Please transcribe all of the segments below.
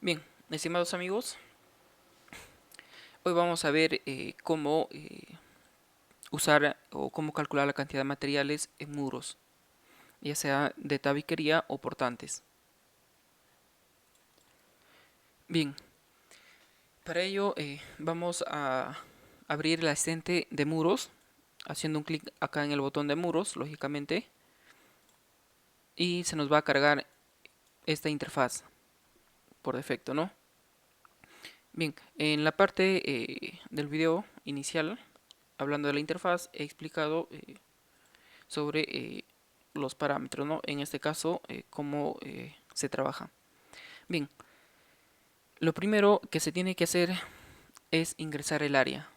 Bien, estimados amigos, hoy vamos a ver cómo usar o cómo calcular la cantidad de materiales en muros, ya sea de tabiquería o portantes. Bien, para ello vamos a abrir el asistente de muros, haciendo un clic acá en el botón de muros, lógicamente, y se nos va a cargar esta interfaz por defecto, ¿no? Bien, en la parte del video inicial, hablando de la interfaz, he explicado sobre los parámetros, ¿no? En este caso, cómo se trabaja. Bien, lo primero que se tiene que hacer es ingresar el área,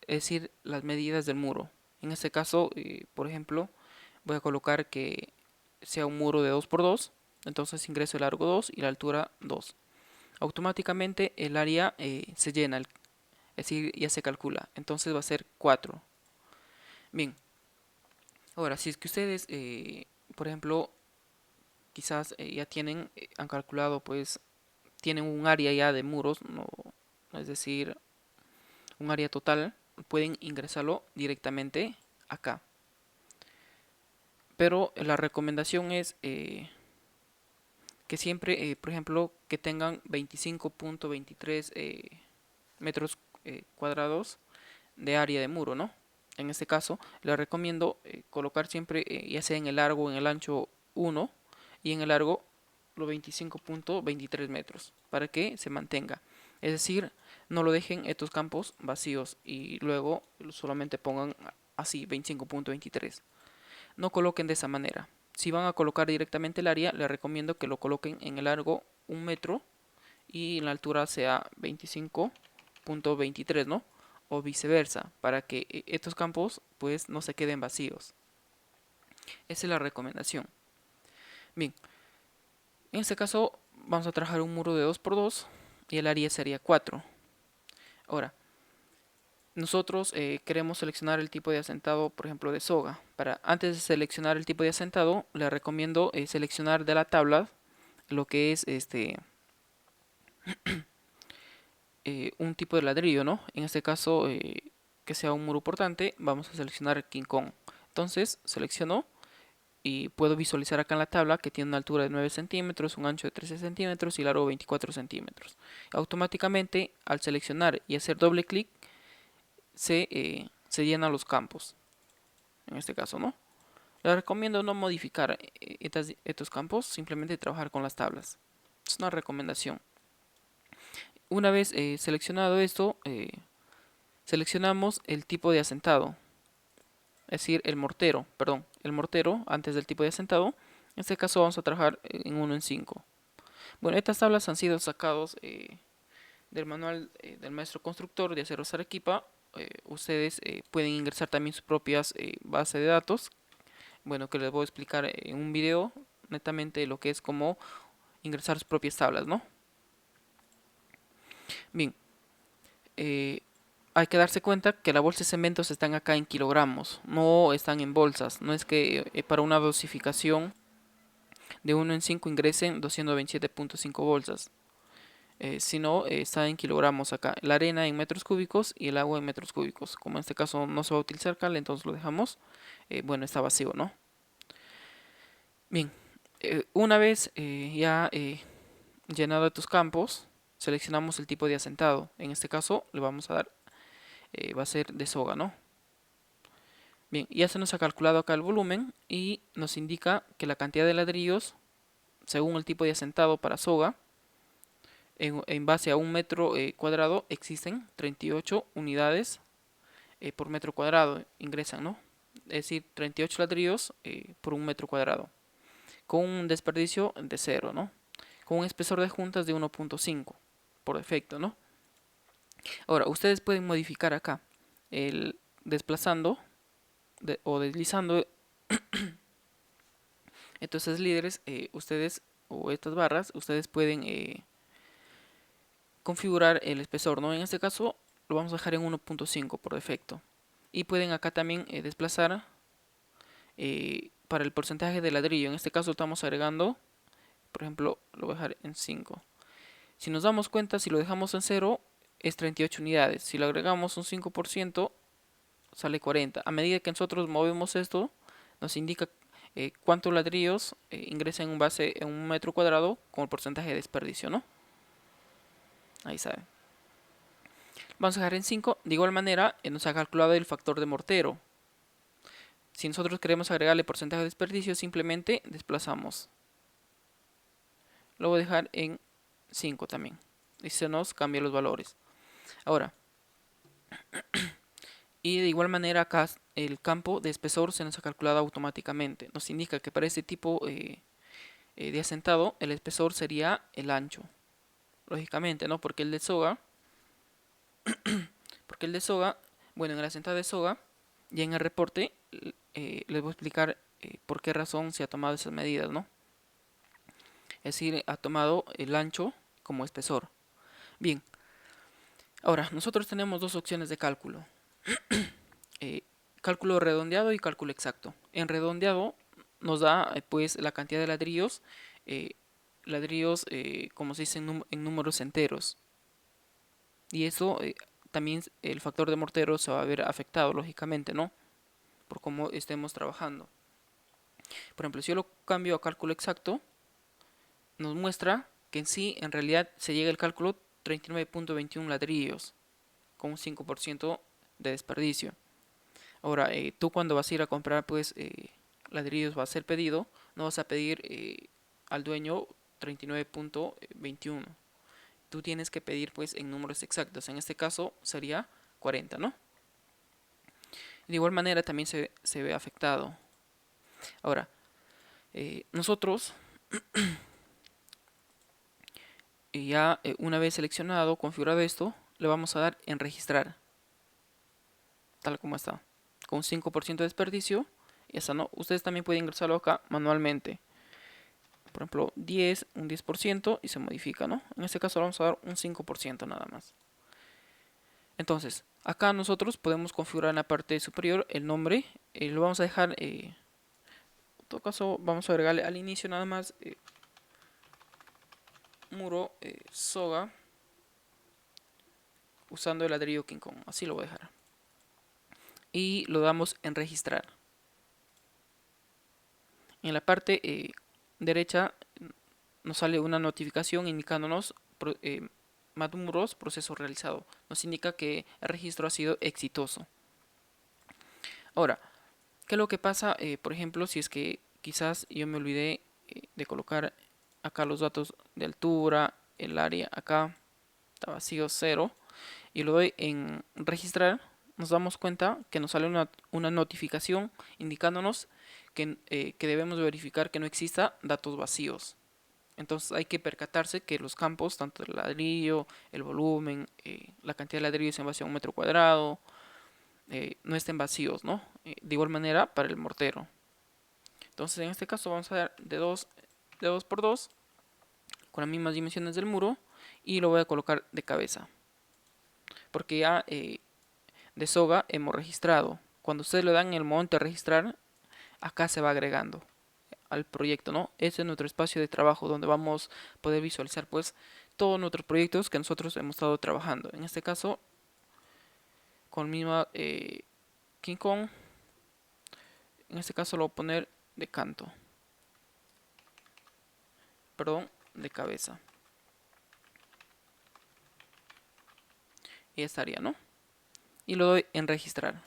es decir, las medidas del muro. En este caso, por ejemplo, voy a colocar que sea un muro de 2 por 2, entonces ingreso el largo 2 y la altura 2. Automáticamente el área se llena, es decir, ya se calcula, entonces va a ser 4. Bien, ahora si es que ustedes, por ejemplo, quizás ya tienen, han calculado, pues tienen un área ya de muros, no, es decir, un área total, pueden ingresarlo directamente acá. Pero la recomendación es que siempre, por ejemplo, que tengan 25.23 metros cuadrados de área de muro, ¿no? En este caso, les recomiendo colocar siempre, ya sea en el largo o en el ancho 1 y en el largo los 25.23 metros para que se mantenga. Es decir, no lo dejen estos campos vacíos y luego solamente pongan así 25.23. No coloquen de esa manera. Si van a colocar directamente el área, les recomiendo que lo coloquen en el largo 1 metro y en la altura sea 25.23, ¿no? O viceversa, para que estos campos pues no se queden vacíos. Esa es la recomendación. Bien, en este caso vamos a trabajar un muro de 2 por 2 y el área sería 4. Ahora, nosotros queremos seleccionar el tipo de asentado, por ejemplo, de soga. Antes de seleccionar el tipo de asentado, le recomiendo seleccionar de la tabla lo que es un tipo de ladrillo, ¿no? En este caso, que sea un muro portante, vamos a seleccionar King Kong. Entonces, selecciono y puedo visualizar acá en la tabla que tiene una altura de 9 centímetros, un ancho de 13 centímetros y largo 24 centímetros. Automáticamente, al seleccionar y hacer doble clic, se llenan los campos. En este caso, ¿no? Les recomiendo no modificar estos campos, simplemente trabajar con las tablas. Es una recomendación. Una vez seleccionado esto, seleccionamos el tipo de asentado, es decir, el mortero, perdón, el mortero antes del tipo de asentado. En este caso vamos a trabajar en 1 en 5. Bueno, estas tablas han sido sacados del manual del maestro constructor de Aceros Arequipa. Ustedes pueden ingresar también sus propias bases de datos, bueno, que les voy a explicar en un video netamente lo que es cómo ingresar sus propias tablas, ¿no? Bien, eh, hay que darse cuenta que las bolsas de cementos están acá en kilogramos, no están en bolsas. No es que para una dosificación de 1 en 5 ingresen 227.5 bolsas, sino está en kilogramos acá. La arena en metros cúbicos y el agua en metros cúbicos. Como en este caso no se va a utilizar cal, entonces lo dejamos. Bueno, está vacío, ¿no? Bien, una vez ya llenado tus campos, seleccionamos el tipo de asentado. En este caso le vamos a dar, va a ser de soga, ¿no? Bien, ya se nos ha calculado acá el volumen y nos indica que la cantidad de ladrillos, según el tipo de asentado para soga, en base a un metro cuadrado existen 38 unidades por metro cuadrado, ingresan, ¿no? Es decir, 38 ladrillos por un metro cuadrado, con un desperdicio de 0, ¿no? Con un espesor de juntas de 1.5 por defecto, ¿no? Ahora, ustedes pueden modificar acá, el desplazando o deslizando estos líderes, ustedes o estas barras, ustedes pueden configurar el espesor, ¿no? En este caso lo vamos a dejar en 1.5 por defecto. Y pueden acá también desplazar para el porcentaje de ladrillo. En este caso estamos agregando, por ejemplo, lo voy a dejar en 5. Si nos damos cuenta, si lo dejamos en 0, es 38 unidades. Si le agregamos un 5%, sale 40. A medida que nosotros movemos esto, nos indica cuántos ladrillos ingresan en un base en un metro cuadrado con el porcentaje de desperdicio, ¿no? Ahí saben. Vamos a dejar en 5. De igual manera, nos ha calculado el factor de mortero. Si nosotros queremos agregarle porcentaje de desperdicio, simplemente desplazamos. Lo voy a dejar en 5 también. Y se nos cambian los valores. Ahora, y de igual manera acá el campo de espesor se nos ha calculado automáticamente. Nos indica que para este tipo de asentado el espesor sería el ancho. Lógicamente, ¿no? Porque el de soga, bueno, en el asentado de soga y en el reporte les voy a explicar por qué razón se ha tomado esas medidas, ¿no? Es decir, ha tomado el ancho como espesor. Bien, ahora nosotros tenemos dos opciones de cálculo. Cálculo redondeado y cálculo exacto. En redondeado nos da pues la cantidad de ladrillos, como se dice en números enteros. Y eso también el factor de mortero se va a ver afectado, lógicamente, ¿no? Por cómo estemos trabajando. Por ejemplo, si yo lo cambio a cálculo exacto, nos muestra que en sí, en realidad, se llega al cálculo 39.21 ladrillos, con un 5% de desperdicio. Ahora, tú cuando vas a ir a comprar, pues, ladrillos, vas a hacer pedido, no vas a pedir al dueño 39.21. Tú tienes que pedir, pues, en números exactos. En este caso sería 40, ¿no? De igual manera también se ve afectado. Ahora, nosotros ya una vez seleccionado, configurado esto, le vamos a dar en registrar, tal como está, con 5% de desperdicio. Y esa no, ustedes también pueden ingresarlo acá manualmente. Por ejemplo, 10, un 10% y se modifica, ¿no? En este caso le vamos a dar un 5% nada más. Entonces, acá nosotros podemos configurar en la parte superior el nombre. Lo vamos a dejar, en todo caso, vamos a agregarle al inicio nada más muro soga usando el ladrillo King Kong. Así lo voy a dejar. Y lo damos en registrar. En la parte derecha nos sale una notificación indicándonos Muros proceso realizado. Nos indica que el registro ha sido exitoso. Ahora, ¿qué es lo que pasa? Por ejemplo, si es que quizás yo me olvidé de colocar acá los datos de altura, el área acá está vacío 0 y lo doy en registrar, nos damos cuenta que nos sale una notificación indicándonos que debemos verificar que no exista datos vacíos. Entonces hay que percatarse que los campos, tanto el ladrillo, el volumen, la cantidad de ladrillos en base a un metro cuadrado, no estén vacíos, ¿no? De igual manera para el mortero. Entonces en este caso vamos a dar de 2 por 2 con las mismas dimensiones del muro y lo voy a colocar de cabeza. Porque ya de soga hemos registrado. Cuando ustedes le dan el momento de registrar, acá se va agregando al proyecto, ¿no? Ese es nuestro espacio de trabajo donde vamos a poder visualizar pues todos nuestros proyectos que nosotros hemos estado trabajando. En este caso, con misma King Kong, en este caso lo voy a poner de canto, perdón, de cabeza. Y ya estaría, ¿no? Y lo doy en registrar,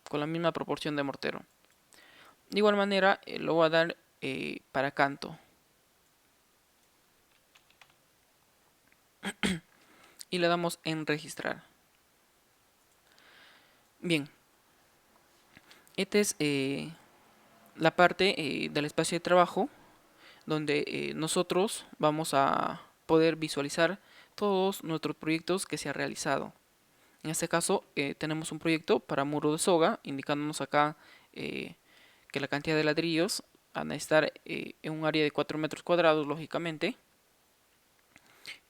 con la misma proporción de mortero. De igual manera, lo voy a dar para canto. Y le damos en registrar. Bien, esta es la parte del espacio de trabajo donde nosotros vamos a poder visualizar todos nuestros proyectos que se ha realizado. En este caso tenemos un proyecto para muro de soga, indicándonos acá que la cantidad de ladrillos van a estar en un área de 4 metros cuadrados, lógicamente,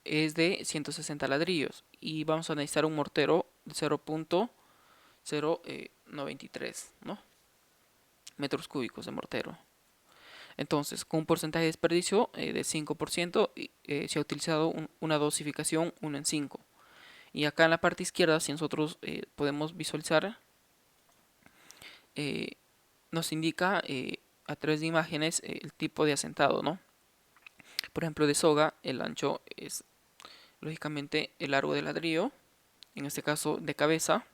es de 160 ladrillos y vamos a necesitar un mortero de 0.093, ¿no? Metros cúbicos de mortero. Entonces, con un porcentaje de desperdicio de 5%, se ha utilizado una dosificación 1 en 5. Y acá en la parte izquierda, si nosotros podemos visualizar, nos indica a través de imágenes el tipo de asentado, ¿no? Por ejemplo, de soga, el ancho es lógicamente el largo de ladrillo, en este caso de cabeza,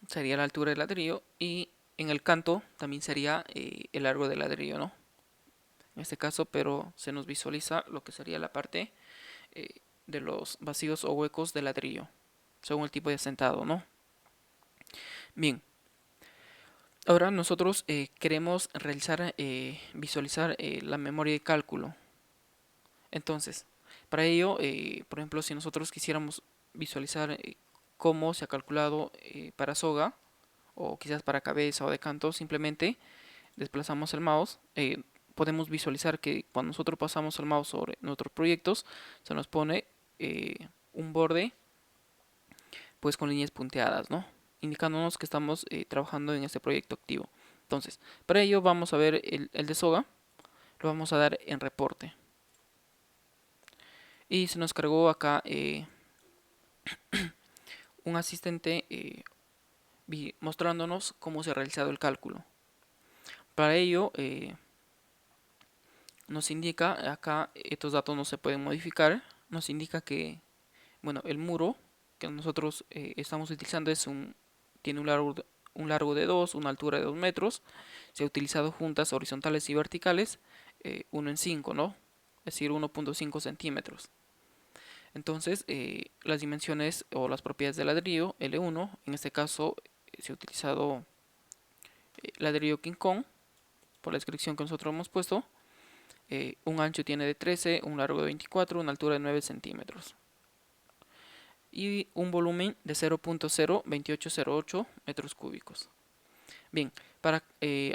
sería la altura del ladrillo, y en el canto también sería el largo del ladrillo, ¿no? En este caso, pero se nos visualiza lo que sería la parte de los vacíos o huecos de ladrillo, según el tipo de asentado, ¿no? Bien, ahora nosotros queremos realizar, visualizar la memoria de cálculo. Entonces, para ello, por ejemplo, si nosotros quisiéramos visualizar cómo se ha calculado para soga, o quizás para cabeza o de canto, simplemente desplazamos el mouse. Podemos visualizar que cuando nosotros pasamos el mouse sobre nuestros proyectos, se nos pone un borde pues con líneas punteadas, ¿no? Indicándonos que estamos trabajando en este proyecto activo. Entonces, para ello vamos a ver el de soga, lo vamos a dar en reporte. Y se nos cargó acá un asistente mostrándonos cómo se ha realizado el cálculo. Para ello nos indica acá, estos datos no se pueden modificar, nos indica que bueno, el muro que nosotros estamos utilizando tiene un largo de 2, una altura de 2 metros. Se ha utilizado juntas horizontales y verticales 1 en 5, ¿no? Es decir, 1.5 centímetros. Entonces, las dimensiones o las propiedades del ladrillo, L1, en este caso se ha utilizado ladrillo King Kong, por la descripción que nosotros hemos puesto. Un ancho tiene de 13, un largo de 24, una altura de 9 centímetros. Y un volumen de 0.02808 metros cúbicos. Bien,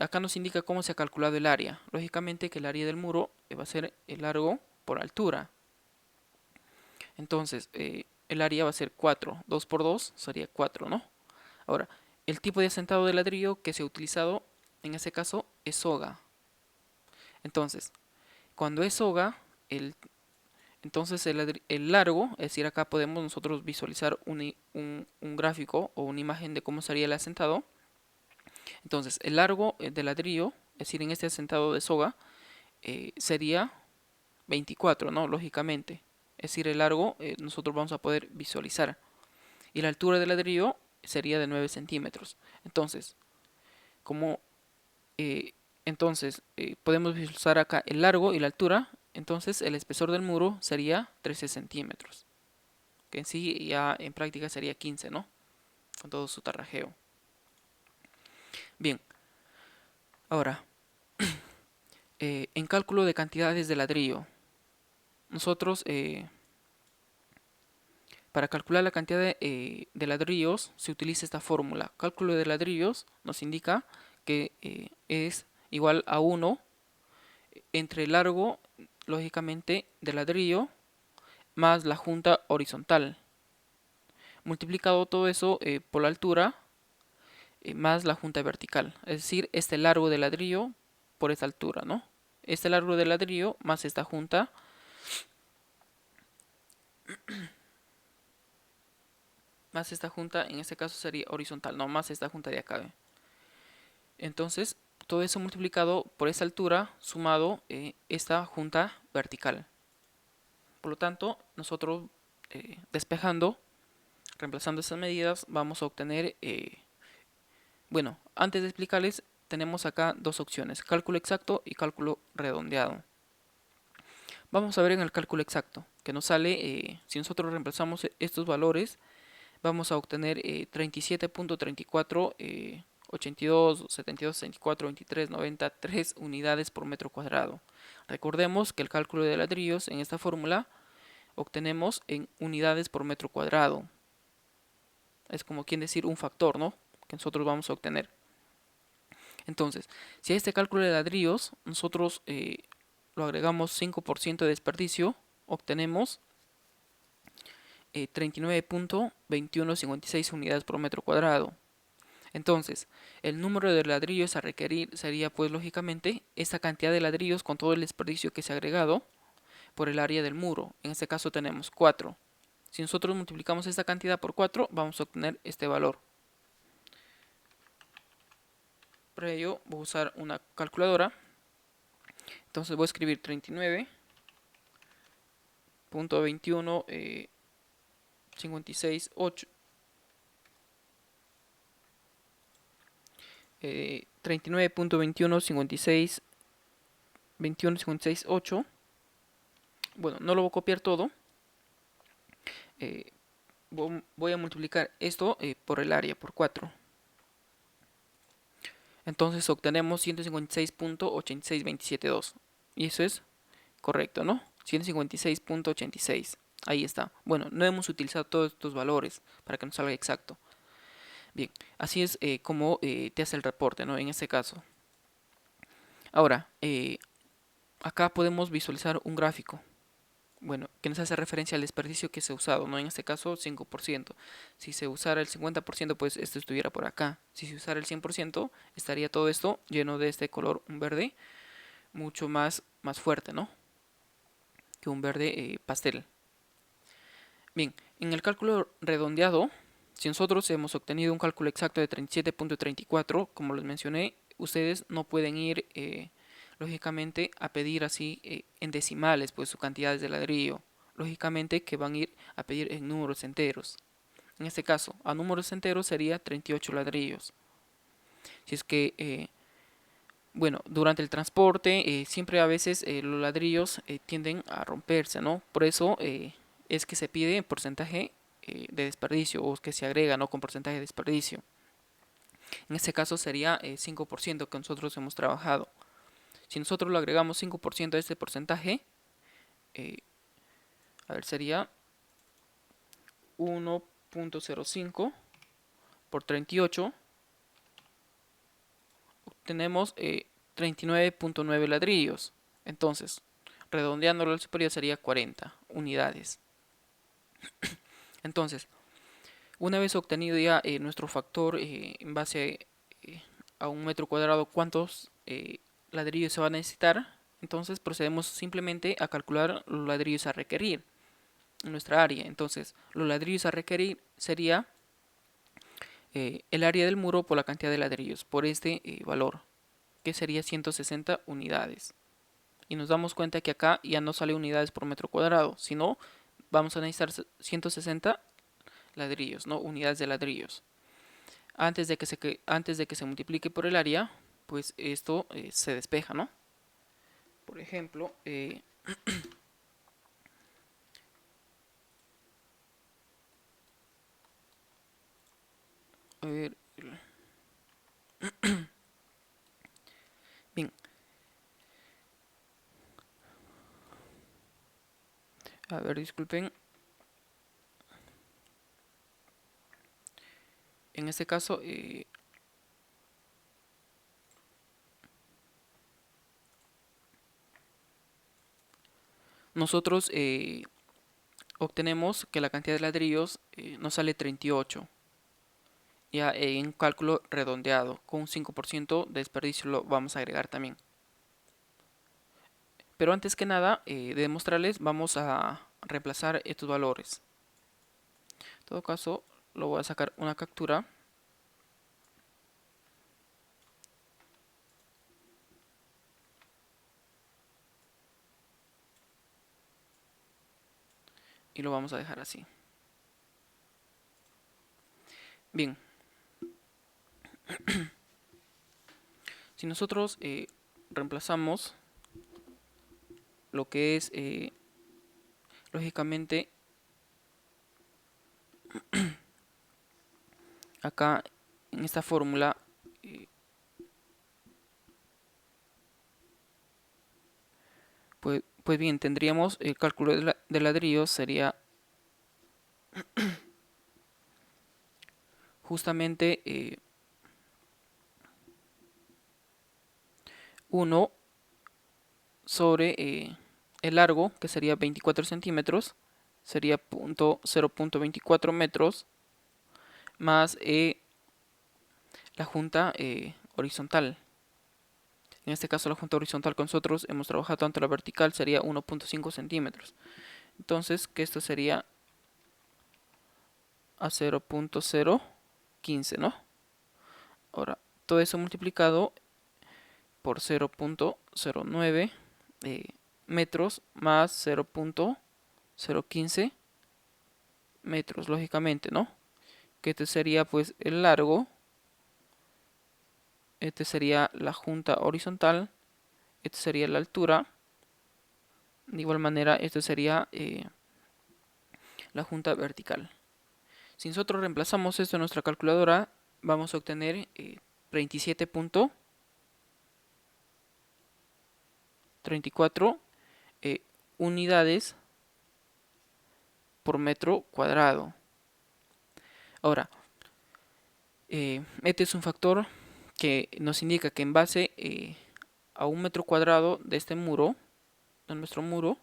acá nos indica cómo se ha calculado el área. Lógicamente que el área del muro va a ser el largo por altura. Entonces, el área va a ser 4. 2 por 2 sería 4, ¿no? Ahora, el tipo de asentado de ladrillo que se ha utilizado en este caso es soga. Entonces, cuando es soga, entonces el largo, es decir, acá podemos nosotros visualizar un gráfico o una imagen de cómo sería el asentado. Entonces, el largo del ladrillo, es decir, en este asentado de soga, sería 24, ¿no? Lógicamente. Es decir, el largo nosotros vamos a poder visualizar. Y la altura del ladrillo sería de 9 centímetros. Entonces, como podemos visualizar acá el largo y la altura, entonces el espesor del muro sería 13 centímetros. Que en sí ya en práctica sería 15, ¿no? Con todo su tarrajeo. Bien, ahora, en cálculo de cantidades de ladrillo, nosotros para calcular la cantidad de ladrillos se utiliza esta fórmula. Cálculo de ladrillos nos indica que es igual a 1 entre el largo, lógicamente, del ladrillo más la junta horizontal. Multiplicado todo eso por la altura más la junta vertical. Es decir, este largo del ladrillo por esta altura, ¿no? Este largo del ladrillo más esta junta más esta junta, en este caso sería horizontal, no más esta junta de acá. Entonces, todo eso multiplicado por esta altura sumado esta junta vertical. Por lo tanto, nosotros despejando, reemplazando estas medidas, vamos a obtener, bueno, antes de explicarles, tenemos acá dos opciones, cálculo exacto y cálculo redondeado. Vamos a ver en el cálculo exacto, que nos sale, si nosotros reemplazamos estos valores, vamos a obtener 37.34, 82, 72, 64, 23, 93 unidades por metro cuadrado. Recordemos que el cálculo de ladrillos en esta fórmula obtenemos en unidades por metro cuadrado. Es como quien decir un factor, ¿no? Que nosotros vamos a obtener. Entonces, si a este cálculo de ladrillos nosotros lo agregamos 5% de desperdicio, obtenemos 39.2156 unidades por metro cuadrado. Entonces, el número de ladrillos a requerir sería pues lógicamente esta cantidad de ladrillos con todo el desperdicio que se ha agregado por el área del muro. En este caso tenemos 4. Si nosotros multiplicamos esta cantidad por 4, vamos a obtener este valor. Para ello voy a usar una calculadora. Entonces voy a escribir 39.21 56.8 39.21 56 21 56.8. Bueno, no lo voy a copiar todo. Voy a multiplicar esto por el área, por 4. Entonces obtenemos 156.86272. Y eso es correcto, ¿no? 156.86. Ahí está. Bueno, no hemos utilizado todos estos valores para que nos salga exacto. Bien, así es como te hace el reporte, ¿no? En este caso. Ahora, acá podemos visualizar un gráfico. Bueno, que nos hace referencia al desperdicio que se ha usado, ¿no? En este caso, 5%. Si se usara el 50%, pues esto estuviera por acá. Si se usara el 100%, estaría todo esto lleno de este color, un verde, mucho más fuerte, ¿no? Que un verde pastel. Bien, en el cálculo redondeado, si nosotros hemos obtenido un cálculo exacto de 37.34, como les mencioné, ustedes no pueden ir, lógicamente, a pedir así en decimales, pues sus cantidades de ladrillo. Lógicamente que van a ir a pedir en números enteros. En este caso, a números enteros sería 38 ladrillos. Si es que, bueno, durante el transporte, siempre a veces los ladrillos tienden a romperse, ¿no? Por eso es que se pide porcentaje de desperdicio o que se agrega, ¿no? Con porcentaje de desperdicio. En este caso sería 5% que nosotros hemos trabajado. Si nosotros lo agregamos 5% a este porcentaje, a ver, sería 1.05 por 38. Obtenemos 39.9 ladrillos. Entonces, redondeándolo al superior sería 40 unidades. Entonces, una vez obtenido ya nuestro factor en base a un metro cuadrado, cuántos ladrillos se va a necesitar, entonces procedemos simplemente a calcular los ladrillos a requerir en nuestra área. Entonces, los ladrillos a requerir sería el área del muro por la cantidad de ladrillos, por este valor, que sería 160 unidades. Y nos damos cuenta que acá ya no sale unidades por metro cuadrado, sino vamos a necesitar 160 ladrillos, ¿no? Unidades de ladrillos. Antes de que se multiplique por el área, pues esto se despeja, ¿no? Por ejemplo, a ver, bien, a ver, disculpen. En este caso, nosotros obtenemos que la cantidad de ladrillos nos sale 38. Ya en cálculo redondeado, con un 5% de desperdicio lo vamos a agregar también. Pero antes que nada de demostrarles, vamos a reemplazar estos valores. En todo caso, lo voy a sacar una captura. Y lo vamos a dejar así. Bien. Si nosotros reemplazamos lo que es, lógicamente, acá en esta fórmula, pues bien, tendríamos el cálculo de ladrillos sería justamente 1 sobre el largo, que sería 24 centímetros, sería 0.24 metros, más la junta horizontal. En este caso la junta horizontal que nosotros hemos trabajado tanto la vertical sería 1.5 centímetros. Entonces que esto sería a 0.015, ¿no? Ahora, todo eso multiplicado por 0.09 metros más 0.015 metros, lógicamente, ¿no? Que este sería pues el largo, este sería la junta horizontal, este sería la altura, de igual manera este sería la junta vertical. Si nosotros reemplazamos esto en nuestra calculadora, vamos a obtener 37.34 unidades por metro cuadrado. Ahora, este es un factor que nos indica que en base a un metro cuadrado de este muro, de nuestro muro,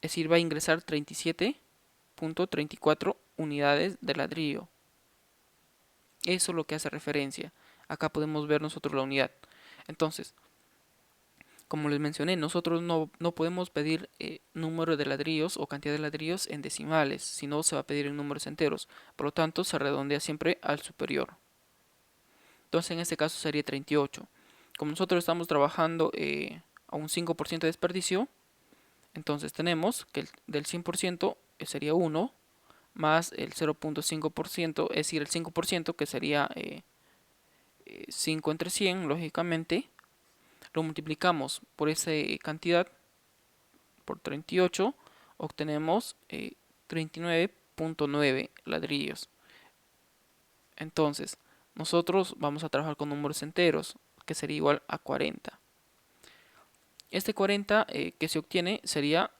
es decir, va a ingresar 37.34 unidades de ladrillo. Eso es lo que hace referencia. Acá podemos ver nosotros la unidad. Entonces, como les mencioné, nosotros no podemos pedir número de ladrillos o cantidad de ladrillos en decimales, sino se va a pedir en números enteros. Por lo tanto, se redondea siempre al superior. Entonces, en este caso sería 38. Como nosotros estamos trabajando a un 5% de desperdicio, entonces tenemos que del 100% sería 1, más el 0.5%, es decir, el 5% que sería 5 entre 100, lógicamente, lo multiplicamos por esa cantidad, por 38, obtenemos 39.9 ladrillos. Entonces, nosotros vamos a trabajar con números enteros, que sería igual a 40. Este 40 que se obtiene sería,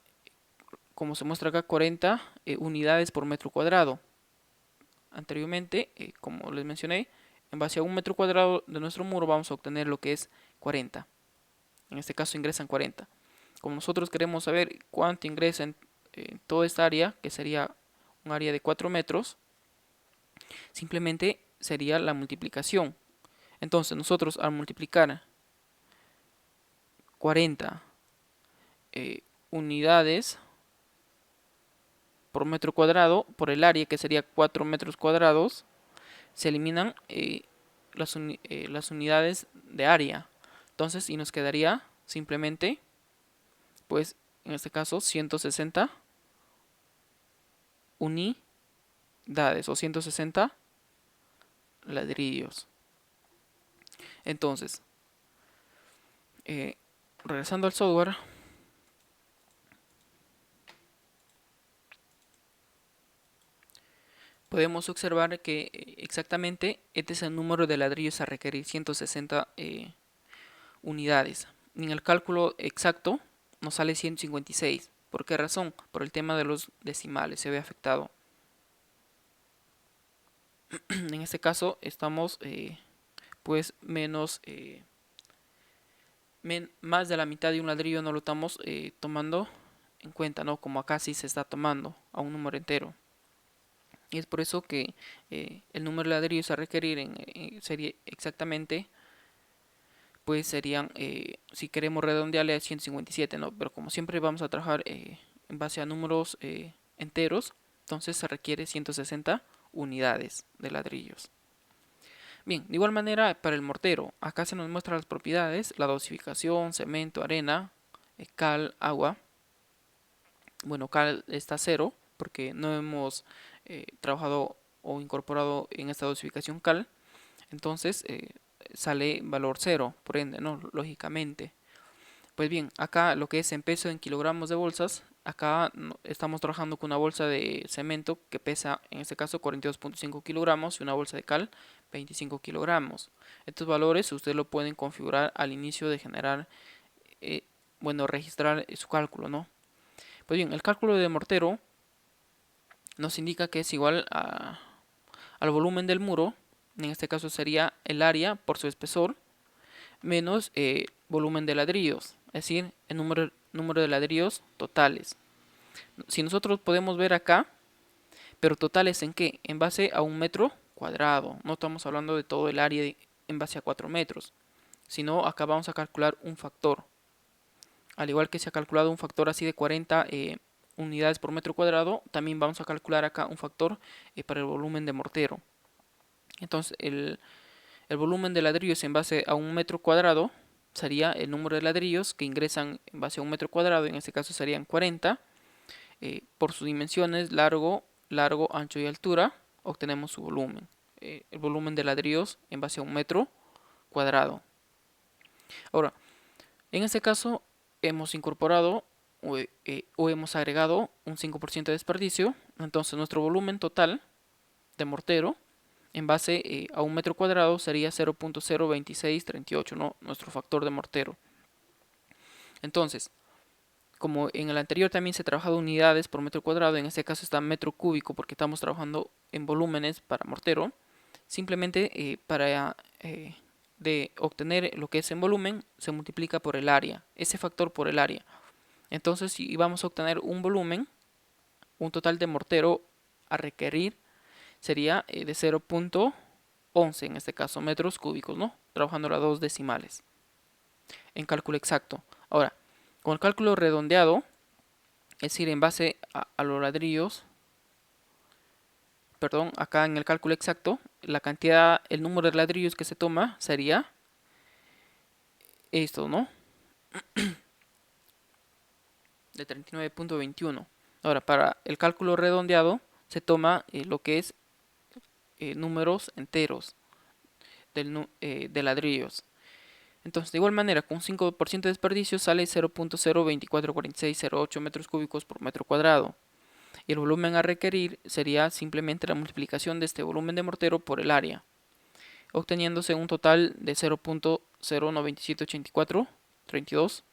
como se muestra acá, 40 unidades por metro cuadrado. Anteriormente, como les mencioné, en base a un metro cuadrado de nuestro muro vamos a obtener lo que es 40. En este caso ingresan 40. Como nosotros queremos saber cuánto ingresa en toda esta área, que sería un área de 4 metros, simplemente sería la multiplicación. Entonces nosotros al multiplicar 40 unidades por metro cuadrado por el área, que sería 4 metros cuadrados, se eliminan las unidades de área. Entonces, y nos quedaría simplemente, pues en este caso, 160 unidades o 160 ladrillos. Entonces, regresando al software, podemos observar que exactamente este es el número de ladrillos a requerir, 160 unidades. En el cálculo exacto nos sale 156. ¿Por qué razón? Por el tema de los decimales, se ve afectado. En este caso estamos pues menos más de la mitad de un ladrillo no lo estamos tomando en cuenta, ¿no? Como acá sí se está tomando a un número entero. Y es por eso que el número de ladrillos a requerir sería exactamente, pues serían, si queremos redondearle a 157, ¿no? Pero como siempre vamos a trabajar en base a números enteros, entonces se requiere 160 unidades de ladrillos. Bien, de igual manera para el mortero, acá se nos muestran las propiedades, la dosificación, cemento, arena, cal, agua. Bueno, cal está 0 porque no hemos trabajado o incorporado en esta dosificación cal, entonces sale valor 0, por ende, ¿no? Lógicamente. Pues bien, acá lo que es en peso en kilogramos de bolsas, acá estamos trabajando con una bolsa de cemento que pesa en este caso 42.5 kilogramos y una bolsa de cal 25 kilogramos. Estos valores ustedes lo pueden configurar al inicio de generar, bueno, registrar su cálculo, ¿no? Pues bien, el cálculo de mortero nos indica que es igual al volumen del muro, en este caso sería el área por su espesor, menos volumen de ladrillos, es decir, el número de ladrillos totales. Si nosotros podemos ver acá, pero totales en qué, en base a un metro cuadrado. No estamos hablando de todo el área en base a 4 metros, sino acá vamos a calcular un factor. Al igual que se ha calculado un factor así de 40 unidades por metro cuadrado, también vamos a calcular acá un factor para el volumen de mortero. Entonces el volumen de ladrillos en base a un metro cuadrado sería el número de ladrillos que ingresan en base a un metro cuadrado, en este caso serían 40, por sus dimensiones, largo, ancho y altura, obtenemos su volumen. El volumen de ladrillos en base a un metro cuadrado. Ahora, en este caso hemos incorporado o hemos agregado un 5% de desperdicio, entonces nuestro volumen total de mortero en base a un metro cuadrado sería 0.02638, ¿no? Nuestro factor de mortero. Entonces, como en el anterior también se ha trabajado unidades por metro cuadrado, en este caso está metro cúbico porque estamos trabajando en volúmenes para mortero, simplemente para de obtener lo que es en volumen se multiplica por el área, ese factor por el área. Entonces, si vamos a obtener un volumen, un total de mortero a requerir sería de 0.11 en este caso metros cúbicos, ¿no? Trabajando las dos decimales en cálculo exacto. Ahora, con el cálculo redondeado, es decir, en base a los ladrillos, perdón, acá en el cálculo exacto, la cantidad, el número de ladrillos que se toma sería esto, ¿no? De 39.21. Ahora, para el cálculo redondeado, se toma lo que es números enteros de ladrillos. Entonces, de igual manera, con 5% de desperdicio sale 0.0244608 metros cúbicos por metro cuadrado. Y el volumen a requerir sería simplemente la multiplicación de este volumen de mortero por el área, obteniéndose un total de 0.0978432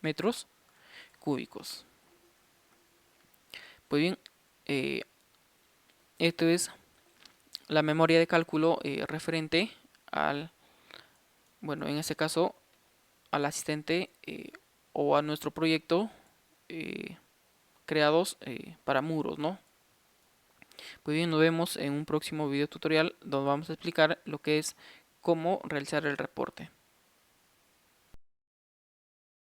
metros cúbicos. Pues bien, esto es la memoria de cálculo referente al, bueno, en este caso, al asistente o a nuestro proyecto creados para muros, ¿no? Pues bien, nos vemos en un próximo video tutorial donde vamos a explicar lo que es cómo realizar el reporte.